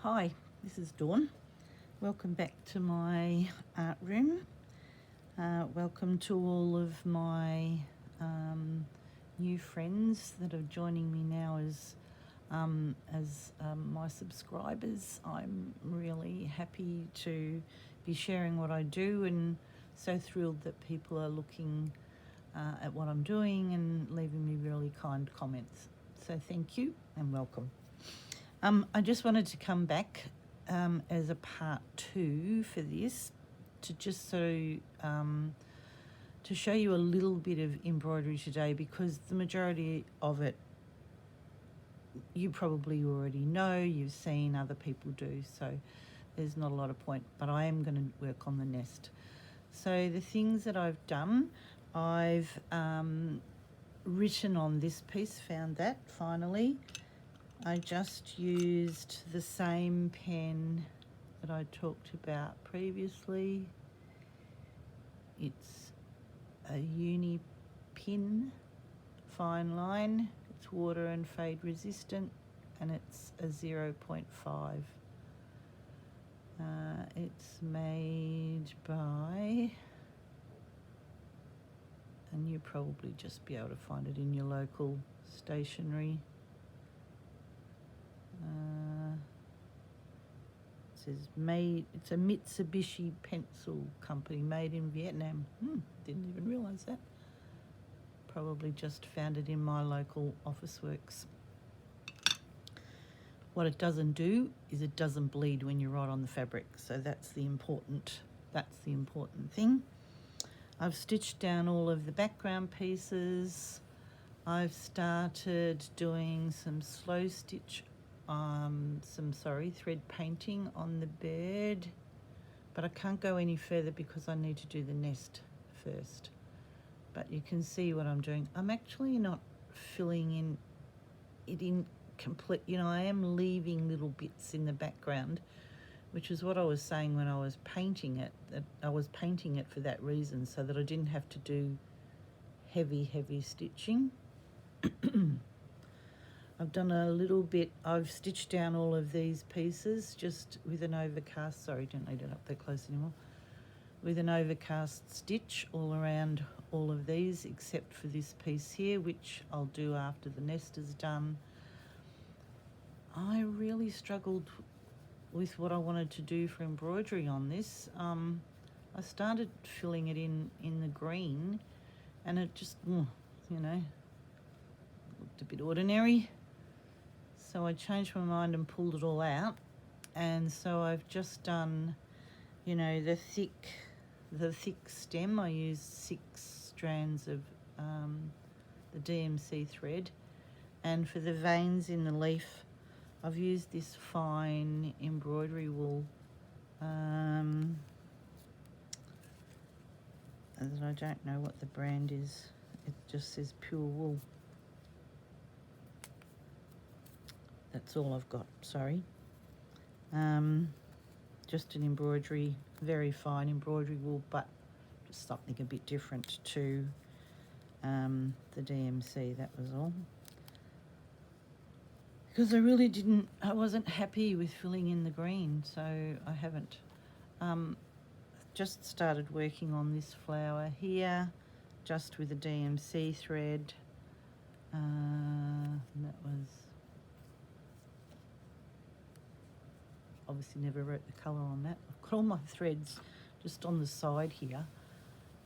Hi, this is Dawn. Welcome back to my art room. Welcome to all of my new friends that are joining me now as my subscribers. I'm really happy to be sharing what I do and so thrilled that people are looking at what I'm doing and leaving me really kind comments. So thank you and welcome. I just wanted to come back as a part 2 for this to just to show you a little bit of embroidery today, because the majority of it you probably already know, you've seen other people do, so there's not a lot of point, but I am going to work on the nest. So the things that I've done, I've written on this piece, found that finally. I just used the same pen that I talked about previously. It's a uni pin, fine line. It's water and fade resistant, and it's a 0.5. It's made by, and you'll probably just be able to find it in your local stationery. It says made, it's a Mitsubishi pencil company made in Vietnam. Didn't even realise that. Probably just found it in my local Officeworks. What it doesn't do is it doesn't bleed when you write on the fabric, so that's the important thing. I've stitched down all of the background pieces. I've started doing some slow stitch, thread painting on the bird, but I can't go any further because I need to do the nest first. But you can see what I'm doing. I'm actually not filling it in complete, I am leaving little bits in the background, which is what I was saying when I was painting it, that I was painting it for that reason, so that I didn't have to do heavy stitching. I've done a little bit, I've stitched down all of these pieces just with an overcast, sorry, don't need it up there close anymore, with an overcast stitch all around all of these except for this piece here, which I'll do after the nest is done. I really struggled with what I wanted to do for embroidery on this. I started filling it in the green, and it just, looked a bit ordinary. So I changed my mind and pulled it all out. And so I've just done, the thick stem. I used 6 strands of the DMC thread. And for the veins in the leaf, I've used this fine embroidery wool. And I don't know what the brand is. It just says pure wool. That's all I've got, sorry. Just an embroidery, very fine embroidery wool, but just something a bit different to the DMC, that was all. Because I wasn't happy with filling in the green, so I haven't. Just started working on this flower here, just with a DMC thread. That was, obviously never wrote the colour on that. I've got all my threads just on the side here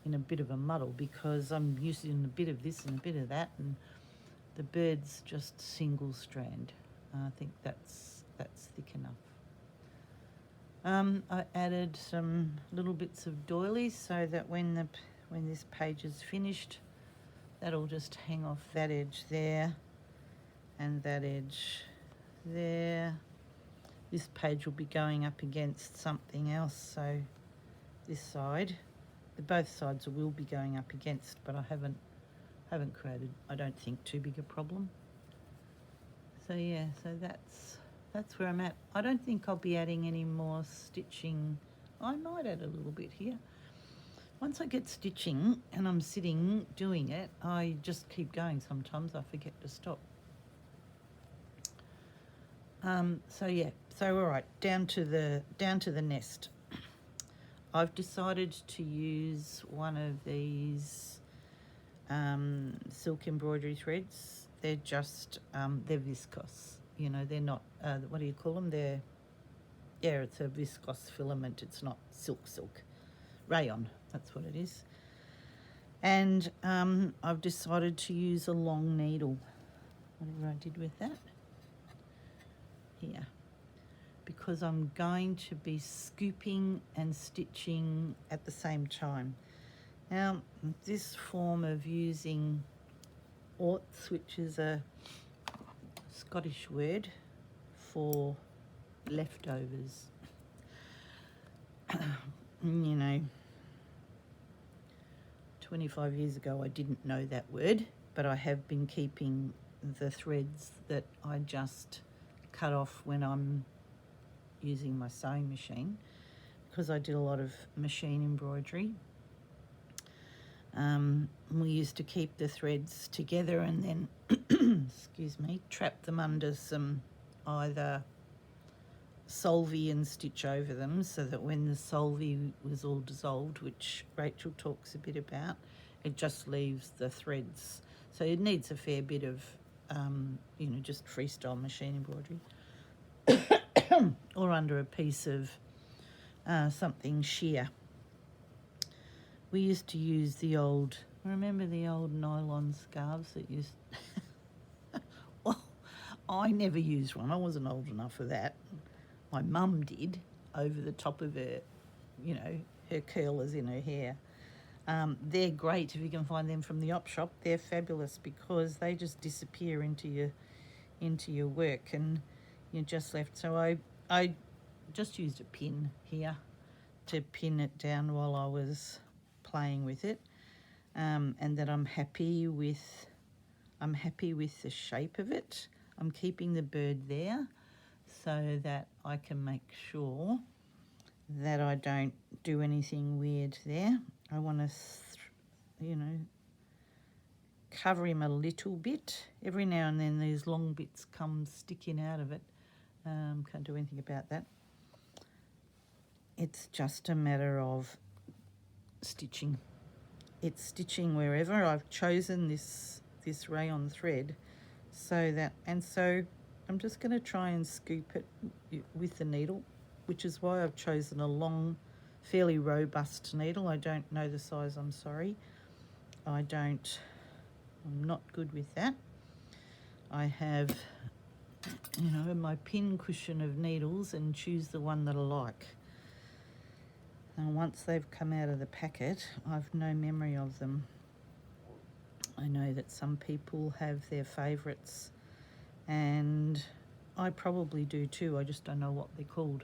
in a bit of a muddle because I'm using a bit of this and a bit of that, and the bird's just single strand. I think that's thick enough. I added some little bits of doilies so that when this page is finished, that'll just hang off that edge there and that edge there. This page will be going up against something else, so this side, both sides will be going up against, but I haven't created, I don't think, too big a problem. So yeah, so that's where I'm at. I don't think I'll be adding any more stitching. I might add a little bit here. Once I get stitching and I'm sitting doing it, I just keep going. Sometimes I forget to stop. So yeah, so all right, down to the nest. I've decided to use one of these silk embroidery threads. They're just they're viscose. You know, they're not. What do you call them? It's a viscose filament. It's not silk. Rayon. That's what it is. And I've decided to use a long needle. Whatever I did with that. Here. Because I'm going to be scooping and stitching at the same time. Now, this form of using orts, which is a Scottish word for leftovers, you know, 25 years ago I didn't know that word, but I have been keeping the threads that I just cut off when I'm using my sewing machine, because I did a lot of machine embroidery. We used to keep the threads together and then excuse me, trap them under some either solvay and stitch over them, so that when the solvay was all dissolved, which Rachel talks a bit about, it just leaves the threads. So it needs a fair bit of just freestyle machine embroidery or under a piece of something sheer. We used to use remember the old nylon scarves that used... Well, I never used one. I wasn't old enough for that. My mum did, over the top of her, her curlers in her hair. They're great if you can find them from the op shop. They're fabulous because they just disappear into your work and you're just left. So I just used a pin here to pin it down while I was playing with it, and that I'm happy with the shape of it. I'm keeping the bird there so that I can make sure that I don't do anything weird there. I want to cover him a little bit. Every now and then these long bits come sticking out of it. Can't do anything about that. It's just a matter of stitching. It's stitching wherever. I've chosen this rayon thread so I'm just going to try and scoop it with the needle, which is why I've chosen a long, fairly robust needle. I don't know the size, I'm sorry. I'm not good with that. I have, my pin cushion of needles and choose the one that I like. And once they've come out of the packet, I've no memory of them. I know that some people have their favourites, and I probably do too. I just don't know what they're called.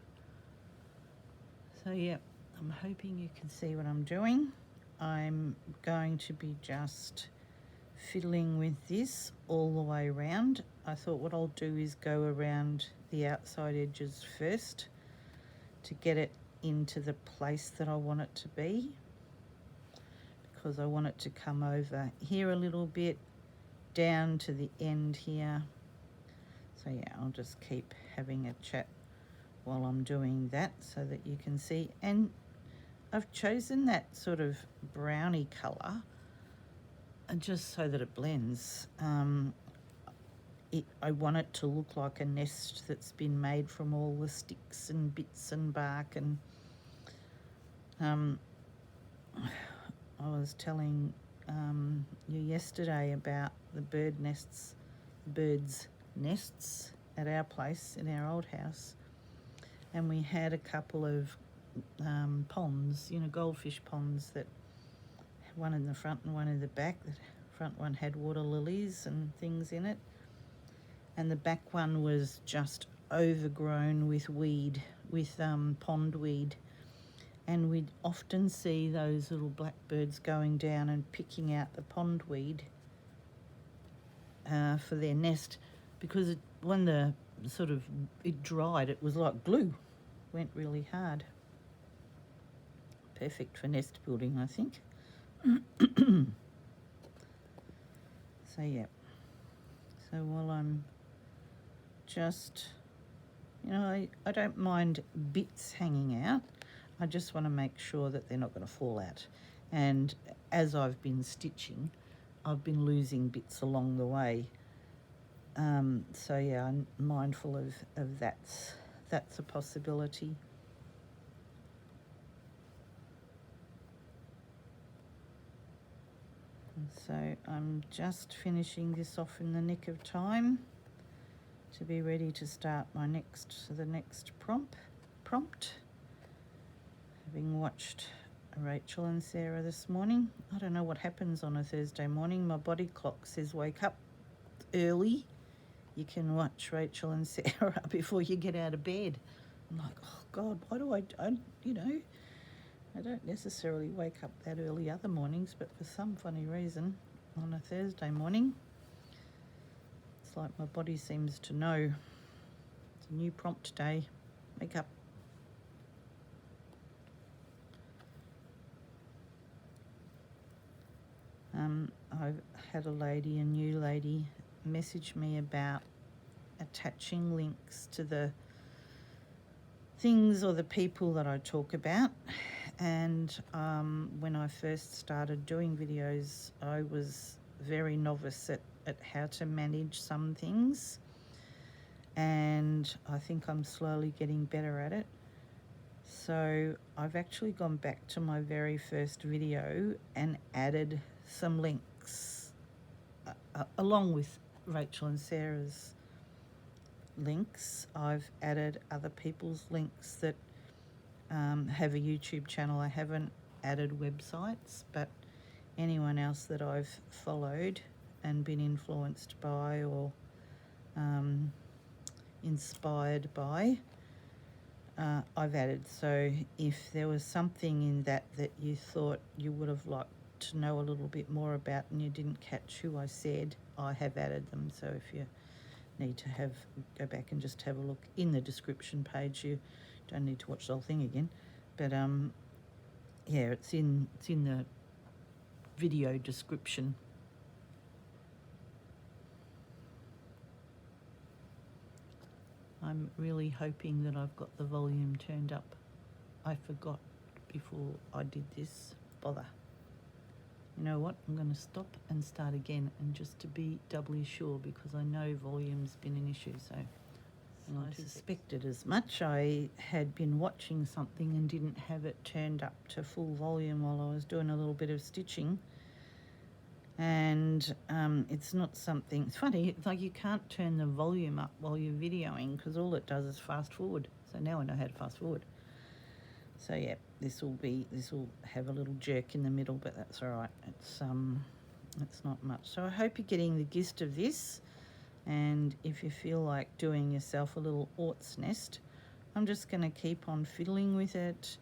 So yeah, I'm hoping you can see what I'm doing. I'm going to be just fiddling with this all the way around. I thought what I'll do is go around the outside edges first to get it into the place that I want it to be, because I want it to come over here a little bit, down to the end here. So yeah, I'll just keep having a chat while I'm doing that so that you can see. And I've chosen that sort of browny colour just so that it blends. I want it to look like a nest that's been made from all the sticks and bits and bark. And I was telling you yesterday about the birds' nests at our place in our old house, and we had a couple of ponds, goldfish ponds, that one in the front and one in the back. The front one had water lilies and things in it, and the back one was just overgrown with weed, with pondweed. And we'd often see those little blackbirds going down and picking out the pondweed for their nest, because when it dried, it was like glue, went really hard. Perfect for nest building, I think. So yeah, so while I'm just You know, I don't mind bits hanging out. I just want to make sure that they're not going to fall out. And as I've been stitching, I've been losing bits along the way. So yeah, I'm mindful of that's a possibility. So I'm just finishing this off in the nick of time to be ready to start the next prompt. Having watched Rachel and Sarah this morning. I don't know what happens on a Thursday morning. My body clock says wake up early. You can watch Rachel and Sarah before you get out of bed. I'm like, oh God, why do I don't necessarily wake up that early other mornings, but for some funny reason on a Thursday morning, it's like my body seems to know. It's a new prompt day. Wake up. I've had a new lady, message me about attaching links to the things or the people that I talk about. And when I first started doing videos, I was very novice at how to manage some things. And I think I'm slowly getting better at it. So I've actually gone back to my very first video and added some links along with Rachel and Sarah's links. I've added other people's links that have a YouTube channel. I haven't added websites, but anyone else that I've followed and been influenced by or inspired by, I've added. So if there was something in that you thought you would have liked to know a little bit more about and you didn't catch who I said, I have added them. So if you need to go back and just have a look in the description page, you don't need to watch the whole thing again. But yeah, it's in the video description. I'm really hoping that I've got the volume turned up. I forgot before I did this. Bother. You know what? I'm going to stop and start again, and just to be doubly sure, because I know volume's been an issue. So I suspected as much. I had been watching something and didn't have it turned up to full volume while I was doing a little bit of stitching. And it's not something, it's funny, it's like you can't turn the volume up while you're videoing because all it does is fast forward. So now I know how to fast forward. So yeah, this will have a little jerk in the middle, but that's all right. It's not much. So I hope you're getting the gist of this. And if you feel like doing yourself a little ort's nest, I'm just going to keep on fiddling with it.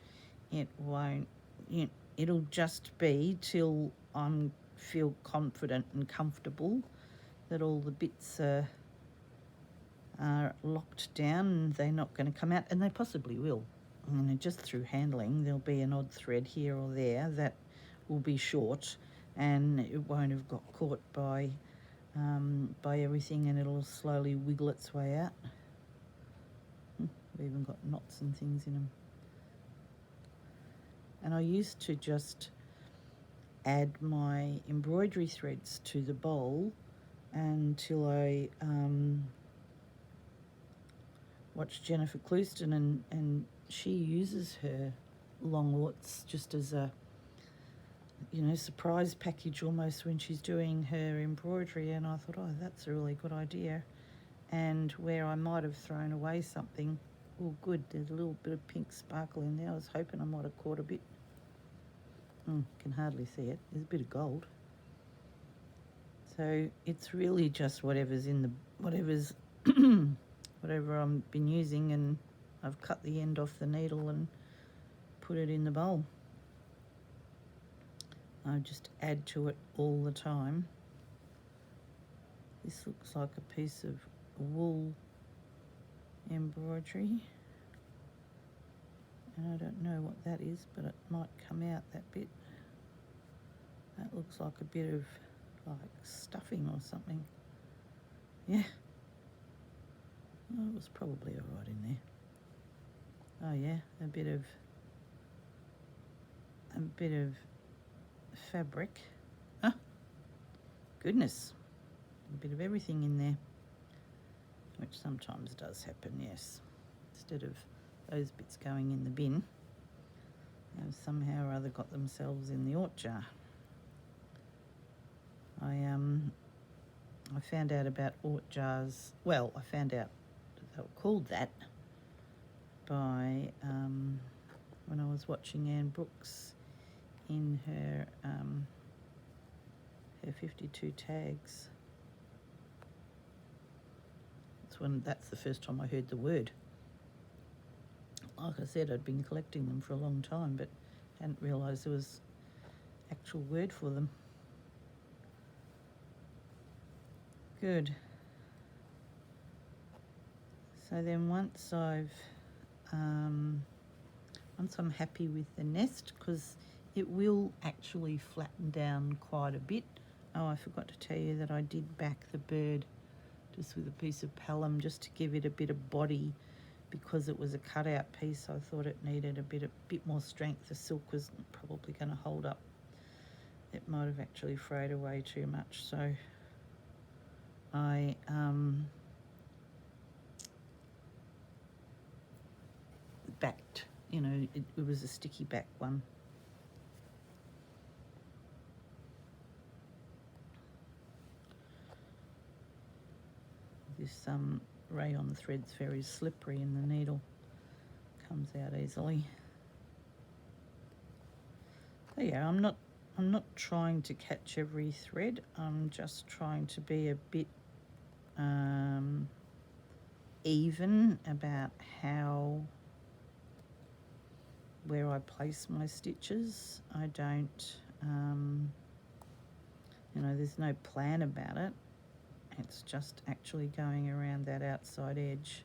It'll just be till I feel confident and comfortable that all the bits are locked down and they're not going to come out, and they possibly will. Just through handling, there'll be an odd thread here or there that will be short, and it won't have got caught by everything, and it'll slowly wiggle its way out. We've even got knots and things in them. And I used to just add my embroidery threads to the bowl until I watched Jennifer Clouston, and she uses her long orts just as a surprise package almost when she's doing her embroidery, and I thought, oh, that's a really good idea. And where I might have thrown away something, oh good, there's a little bit of pink sparkle in there. I was hoping I might have caught a bit. Can hardly see it. There's a bit of gold. So it's really just whatever I've been using, and I've cut the end off the needle and put it in the bowl. I just add to it all the time. This looks like a piece of wool embroidery. And I don't know what that is, but it might come out, that bit. That looks like a bit of stuffing or something. Yeah. Oh, it was probably all right in there. Oh yeah, a bit of fabric. Ah, goodness, a bit of everything in there, which sometimes does happen, yes. Instead of those bits going in the bin, they've somehow or other got themselves in the ort jar. I found out about ort jars. Well, I found out that they were called that by when I was watching Anne Brooks in her 52 tags. That's the first time I heard the word. Like I said, I'd been collecting them for a long time, but hadn't realised there was actual word for them. Good. So then once I'm happy with the nest, because it will actually flatten down quite a bit. Oh, I forgot to tell you that I did back the bird just with a piece of palum just to give it a bit of body, because it was a cutout piece. I thought it needed a bit more strength. The silk was probably going to hold up. It might have actually frayed away too much, so I backed, it was a sticky back one. This rayon thread's very slippery and the needle comes out easily. So yeah, I'm not trying to catch every thread. I'm just trying to be a bit even about where I place my stitches. I don't, there's no plan about it. It's just actually going around that outside edge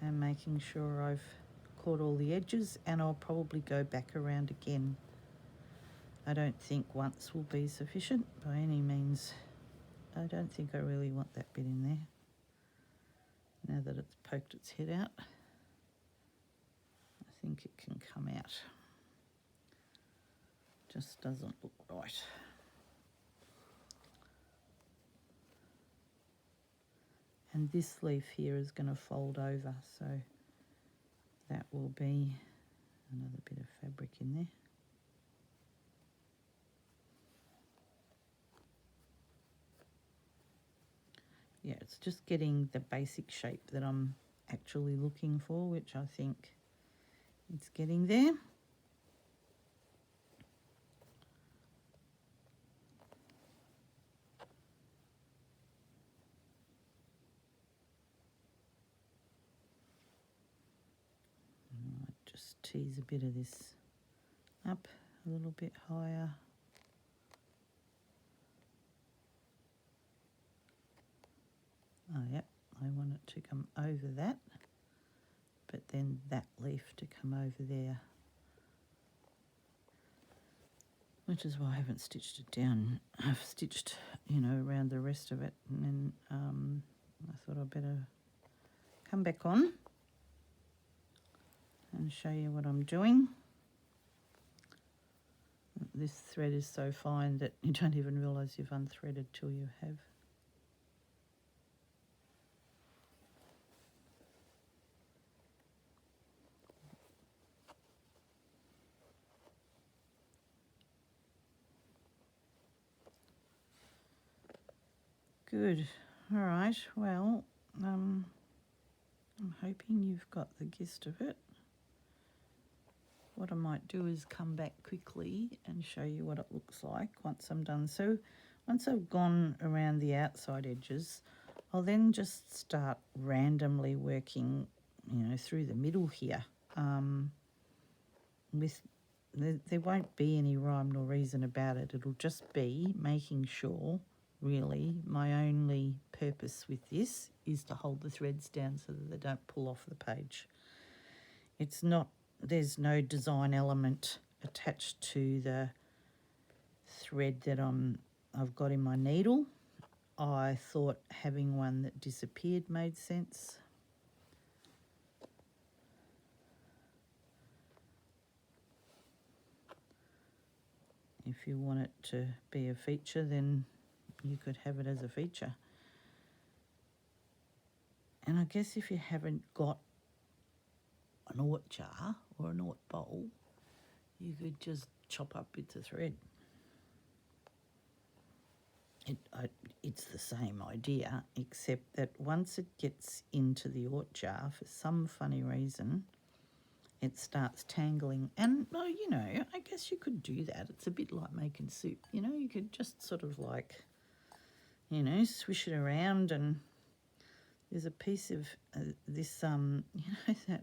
and making sure I've caught all the edges, and I'll probably go back around again. I don't think once will be sufficient by any means. I don't think I really want that bit in there. Now that it's poked its head out, I think it can come out. Just doesn't look right. And this leaf here is going to fold over, so that will be another bit of fabric in there. Yeah, it's just getting the basic shape that I'm actually looking for, which I think it's getting there. I might just tease a bit of this up a little bit higher. Oh, yep, I want it to come over that, but then that leaf to come over there, which is why I haven't stitched it down. I've stitched, around the rest of it, and then I thought I'd better come back on and show you what I'm doing. This thread is so fine that you don't even realise you've unthreaded till you have. Good. All right. Well, I'm hoping you've got the gist of it. What I might do is come back quickly and show you what it looks like once I'm done. So once I've gone around the outside edges, I'll then just start randomly working, through the middle here. There won't be any rhyme nor reason about it. It'll just be making sure, really, my only purpose with this is to hold the threads down so that they don't pull off the page. There's no design element attached to the thread that I've got in my needle. I thought having one that disappeared made sense. if you want it to be a feature, then you could have it as a feature. And I guess if you haven't got an aught jar or an aught bowl, you could just chop up bits of thread. It's the same idea, except that once it gets into the aught jar, for some funny reason, it starts tangling. And, well, you know, I guess you could do that. It's a bit like making soup. You know, you could just sort of like, you know, swish it around, and there's a piece of this, you know, that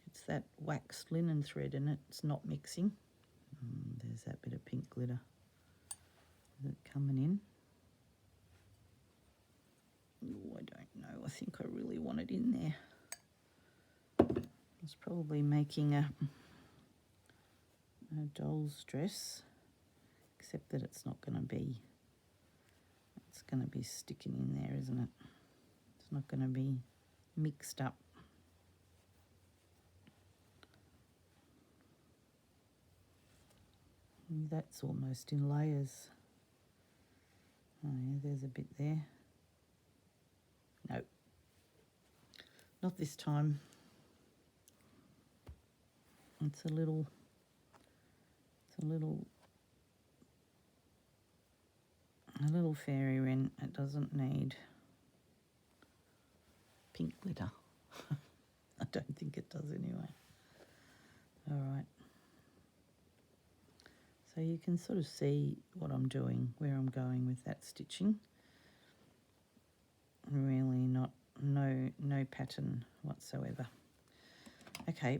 it's that waxed linen thread in it. It's not mixing. There's that bit of pink glitter coming in. Oh, I don't know. I think I really want it in there. I was probably making a doll's dress, except that it's not going to be. It's going to be sticking in there, isn't it? It's not going to be mixed up. That's almost in layers. Oh yeah, there's a bit there. Nope, not this time. It's a little fairy wren. It doesn't need pink glitter. I don't think it does anyway. All right. So you can sort of see what I'm doing, where I'm going with that stitching. Really no pattern whatsoever. Okay,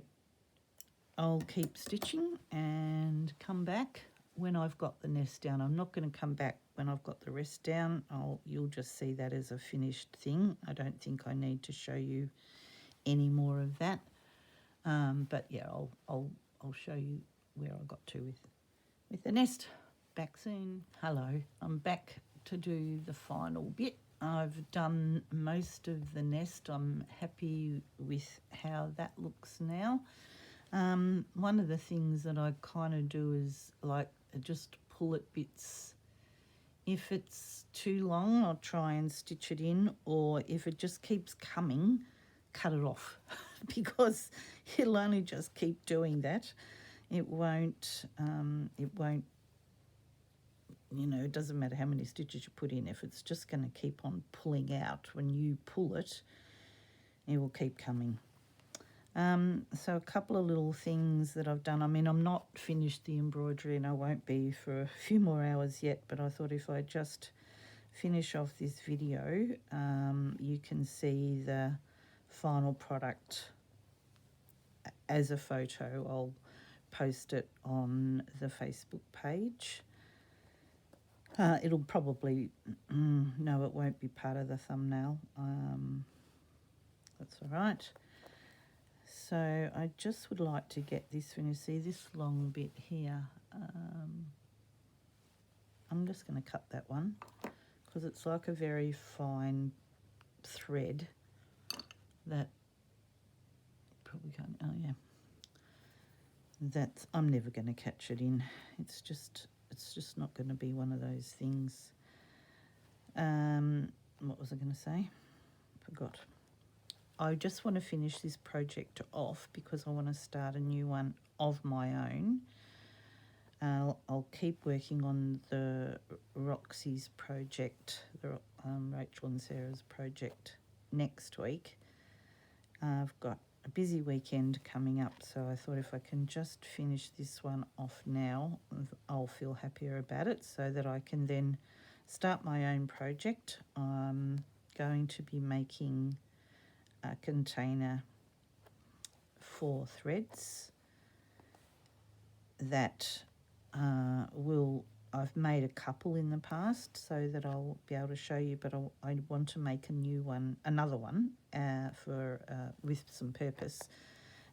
I'll keep stitching and come back when I've got the nest down. I'm not going to come back when I've got the rest down. You'll just see that as a finished thing. I don't think I need to show you any more of that. But yeah, I'll show you where I got to with the nest. Back soon. Hello, I'm back to do the final bit. I've done most of the nest. I'm happy with how that looks now. One of the things that I kind of do is like just pull at bits. If it's too long, I'll try and stitch it in, or if it just keeps coming, cut it off because it'll only just keep doing that. It won't, you know, it doesn't matter how many stitches you put in. If it's just going to keep on pulling out when you pull it, it will keep coming. So a couple of little things that I've done. I mean, I'm not finished the embroidery, and I won't be for a few more hours yet, but I thought if I just finish off this video, you can see the final product as a photo. I'll post it on the Facebook page. It'll probably, no, it won't be part of the thumbnail. That's all right. So I just would like to get this finished. See this long bit here? I'm just going to cut that one because it's like a very fine thread that probably can't, oh yeah. That's, I'm never going to catch it in. It's just not going to be one of those things. What was I going to say? Forgot. I just want to finish this project off because I want to start a new one of my own. I'll keep working on the Roxy's project, the Rachel and Sarah's project next week. I've got a busy weekend coming up, so I thought if I can just finish this one off now, I'll feel happier about it so that I can then start my own project. I'm going to be making a container for threads that I've made a couple in the past so that I'll be able to show you, but I want to make a new one, another one with some purpose,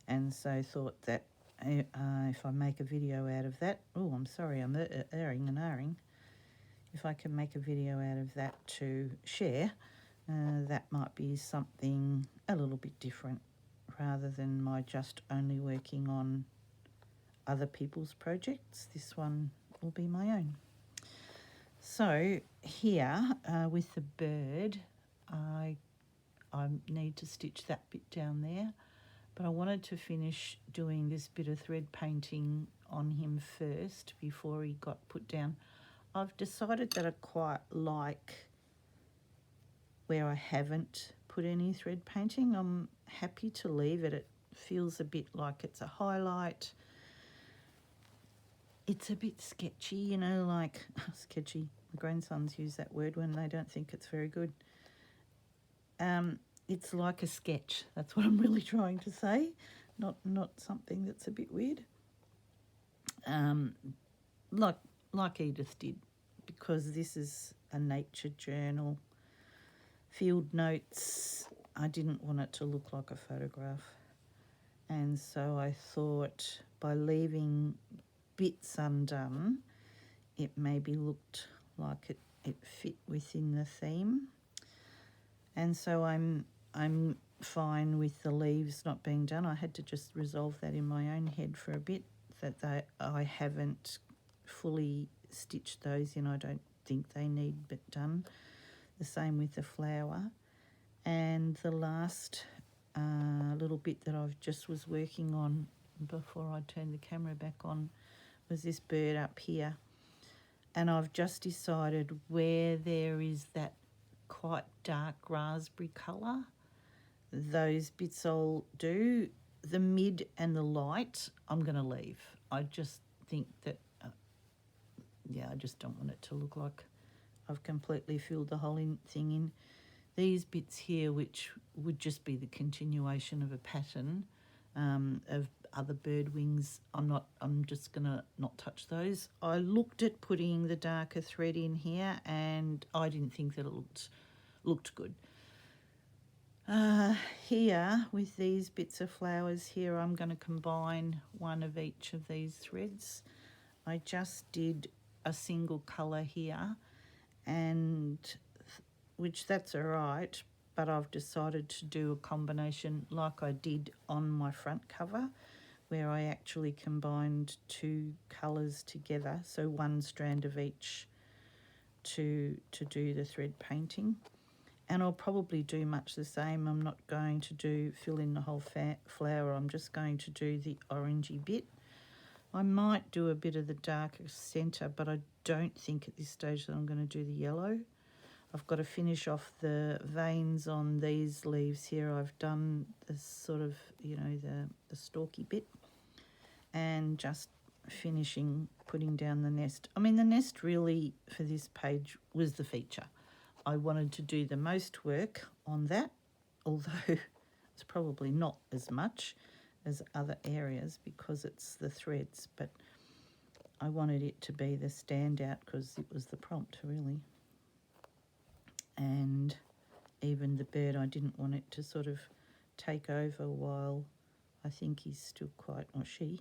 and so thought that if I make a video out of that, oh, I'm sorry, I'm erring and ahhing. If I can make a video out of that to share, that might be something a little bit different rather than my just only working on other people's projects. This one will be my own. So here with the bird, I need to stitch that bit down there, but I wanted to finish doing this bit of thread painting on him first before he got put down. I've decided that I quite like where I haven't put any thread painting. I'm happy to leave it. It feels a bit like it's a highlight. It's a bit sketchy, you know, like sketchy. My grandsons use that word when they don't think it's very good. It's like a sketch. That's what I'm really trying to say, not something that's a bit weird. Like Edith did, because this is a nature journal. Field notes, I didn't want it to look like a photograph. And so I thought by leaving bits undone, it maybe looked like it fit within the theme. And so I'm fine with the leaves not being done. I had to just resolve that in my own head for a bit, that I haven't fully stitched those in. I don't think they need but done. The same with the flower. And the last little bit that I've just was working on before I turned the camera back on was this bird up here. And I've just decided where there is that quite dark raspberry colour, those bits I'll do. The mid and the light I'm going to leave. I just think that, I just don't want it to look like I've completely filled the whole thing in. These bits here, which would just be the continuation of a pattern of other bird wings, I'm just gonna not touch those. I looked at putting the darker thread in here and I didn't think that it looked good. Here with these bits of flowers here, I'm going to combine one of each of these threads. I just did a single colour here, and which that's all right, but I've decided to do a combination like I did on my front cover, where I actually combined two colours together, so one strand of each to do the thread painting. And I'll probably do much the same. I'm not going to fill in the whole flower. I'm just going to do the orangey bit. I might do a bit of the darker centre, but I don't think at this stage that I'm going to do the yellow. I've got to finish off the veins on these leaves here. I've done this sort of, the stalky bit, and just finishing putting down the nest. I mean, the nest really for this page was the feature. I wanted to do the most work on that, although it's probably not as much as other areas because it's the threads, but I wanted it to be the standout because it was the prompt really. And even the bird, I didn't want it to sort of take over while I think he's still quite, or she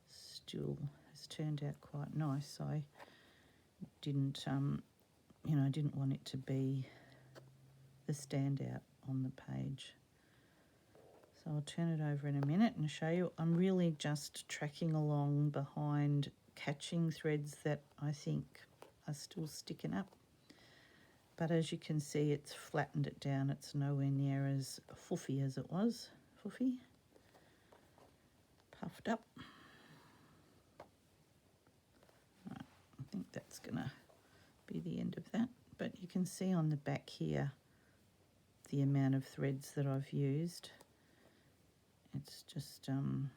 still has turned out quite nice. I didn't, I didn't want it to be the standout on the page. So I'll turn it over in a minute and show you. I'm really just tracking along behind, catching threads that I think are still sticking up. But as you can see, it's flattened it down. It's nowhere near as foofy as it was. Foofy. Puffed up. Right, I think that's going to be the end of that. But you can see on the back here the amount of threads that I've used. It's just and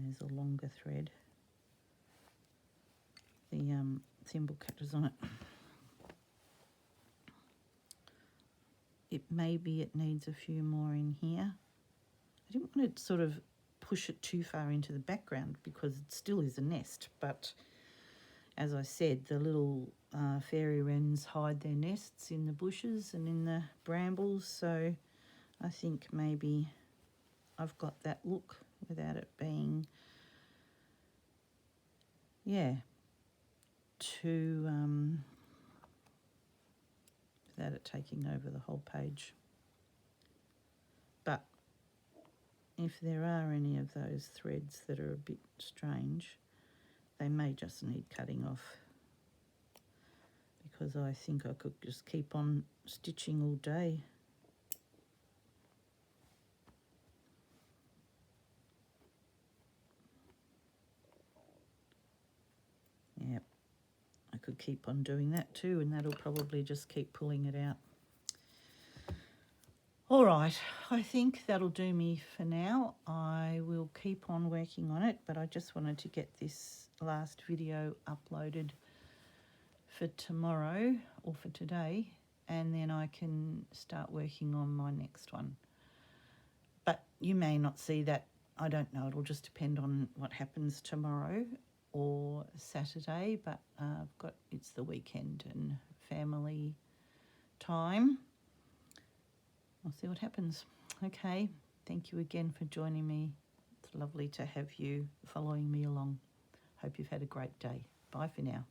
there's a longer thread. The thimble catches on it. Maybe it needs a few more in here. I didn't want to sort of push it too far into the background because it still is a nest, but as I said, the little fairy wrens hide their nests in the bushes and in the brambles, so I think maybe I've got that look without it being, without it taking over the whole page. But if there are any of those threads that are a bit strange, they may just need cutting off, because I think I could just keep on stitching all day. Yep, I could keep on doing that too, and that'll probably just keep pulling it out. All right, I think that'll do me for now. I will keep on working on it, but I just wanted to get this last video uploaded for tomorrow or for today, and then I can start working on my next one. But you may not see that. I don't know. It'll just depend on what happens tomorrow or Saturday, but it's the weekend and family time. I'll see what happens. Okay, thank you again for joining me. It's lovely to have you following me along. Hope you've had a great day. Bye for now.